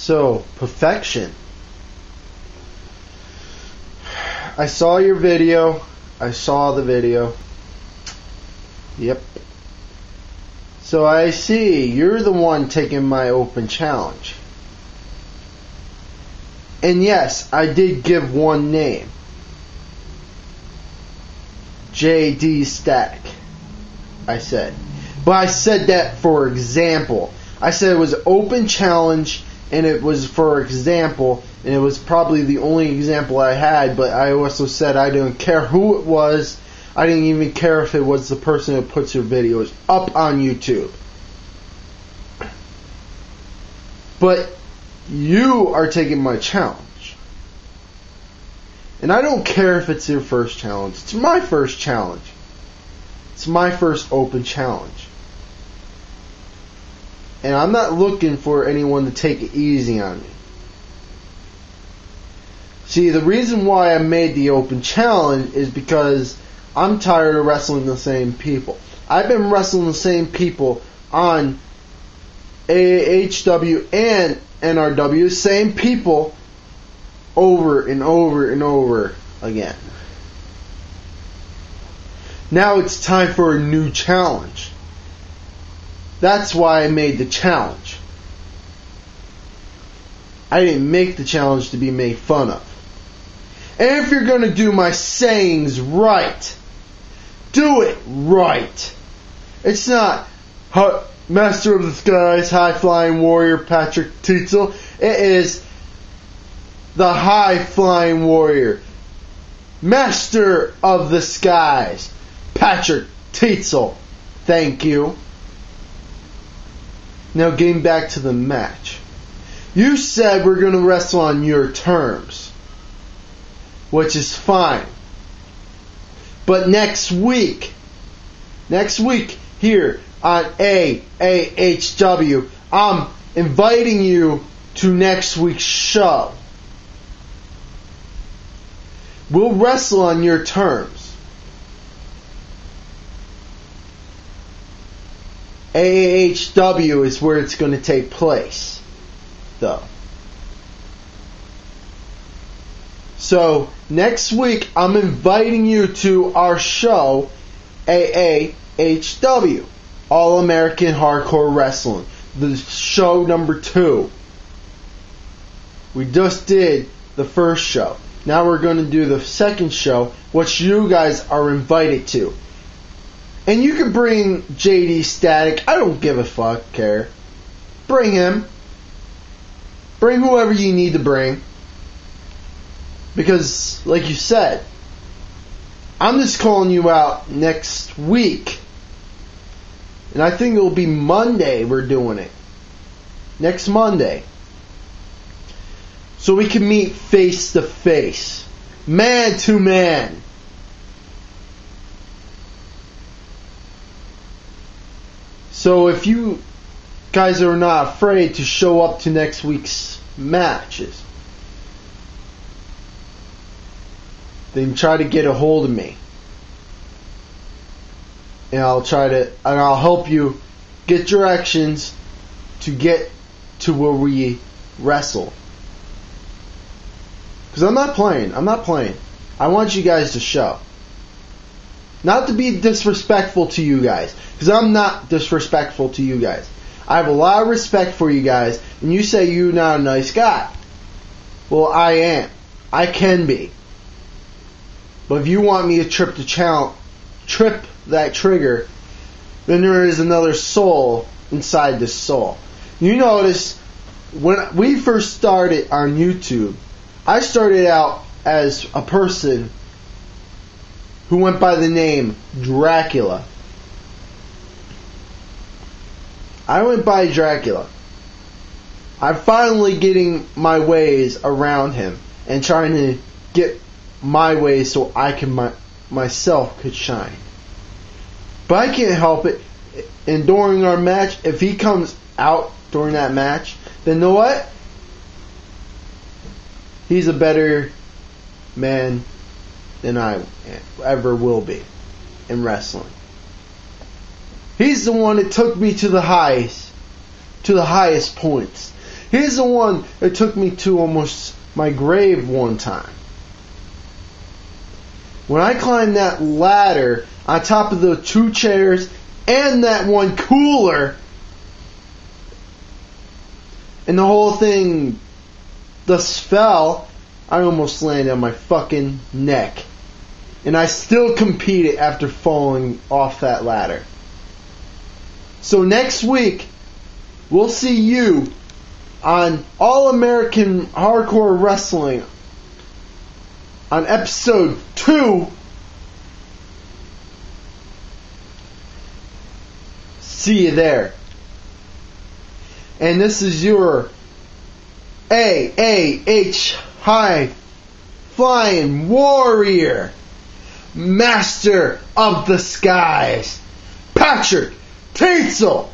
So, perfection. I saw your video. I saw the video. Yep. So I see you're the one taking my open challenge. And yes, I did give one name. JD Static. I said. But I said that for example. I said it was open challenge and it was for example, and it was probably the only example I had, but I also said I didn't care who it was. I didn't even care if it was the person who puts your videos up on YouTube. But you are taking my challenge. And I don't care if it's your first challenge. It's my first challenge. It's my first open challenge. And I'm not looking for anyone to take it easy on me. See, the reason why I made the open challenge is because I'm tired of wrestling the same people. I've been wrestling the same people on AHW and NRW, same people over and over and over again. Now it's time for a new challenge. That's why I made the challenge. I didn't make the challenge to be made fun of. And if you're going to do my sayings right, do it right. It's not Master of the Skies, High Flying Warrior Patrick Teetsel. It is the High Flying Warrior, Master of the Skies, Patrick Teetsel. Thank you. Now getting back to the match. You said we're going to wrestle on your terms, which is fine. But next week here on AAHW, I'm inviting you to next week's show. We'll wrestle on your terms. AAHW is where it's going to take place, though. So, next week, I'm inviting you to our show, AAHW, All American Hardcore Wrestling, the show number 2. We just did the first show. Now we're going to do the second show, which you guys are invited to. And you can bring JD Static. I don't give a fuck, care. Bring him. Bring whoever you need to bring. Because, like you said, I'm just calling you out next week. And I think it will be Monday we're doing it. Next Monday. So we can meet face to face. Man to man. So if you guys are not afraid to show up to next week's matches, then try to get a hold of me. And I'll help you get directions to get to where we wrestle. Because I'm not playing. I want you guys to show. Not to be disrespectful to you guys, because I'm not disrespectful to you guys. I have a lot of respect for you guys, and you say you're not a nice guy. Well, I am. I can be. But if you want me to trip that trigger, then there is another soul inside this soul. You notice, when we first started on YouTube, I started out as a person who went by the name Dracula. I went by Dracula. I'm finally getting my ways around him and trying to get my ways so I can myself could shine. But I can't help it. And during our match, if he comes out during that match, then you know what? He's a better man than I ever will be in wrestling. He's the one that took me to the highest points. He's the one that took me to almost my grave one time. When I climbed that ladder on top of the 2 chairs and that one cooler, and the whole thing just fell, I almost landed on my fucking neck. And I still competed after falling off that ladder. So next week, we'll see you on All American Hardcore Wrestling on episode 2. See you there. And this is your AAH High Flying Warrior, Master of the Skies, Patrick Teetsel.